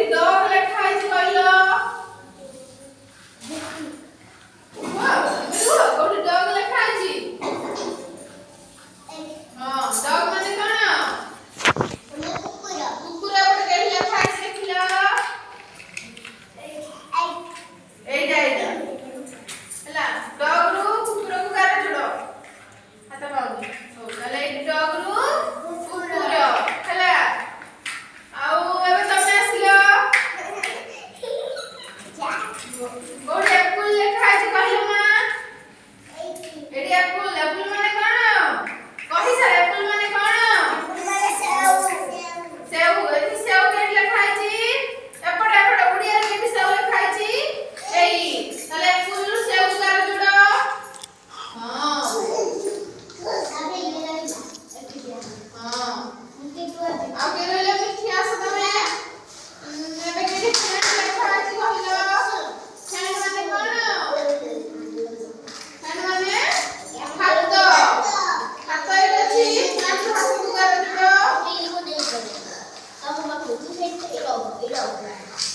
कोठी डॉग ଲେଖା ହେଇଛି କହିଲ कोठी डॉग ଲେଖା ହେଇଛି हां डॉग ମାନେ କଣ କୁକୁର କୁକୁର ଗୋଟେ କେଠି ଲେଖା ହେଇଛି ଦେଖିଲ ଏଇଟା ହେଲା डॉग ରୁ କୁକୁର କୁ କାର ଯୋଡ଼ ହାତ ପାଉନି ହଉ ତାହେଲେ ଏଇ डॉग ରୁ କୁକୁର ହେଲା ଆଉ ଏବେ ତମେ ଆସିଲ କୋଠି ଏପୁଲ ଲେଖା ହେଇଛି କହିଲ ମା ଏଠି एप्पल एप्पल माने कौन कहि सर एप्पल माने कौन सेव एठी सेव केट लिखा छी एपट एपट उड़िया केट सेव लिखा छी एई तले एप्पल रु सेव कार जुडो हां हां आ के रहले मिठी आस तमे एबे केट फ्रेंड लिखा छी कहलो फ्रेंड माने कौन फ्रेंड माने हाथ एटा छी फ्रेंड हाथ को कर जुडो Aku mau tuh, saya itu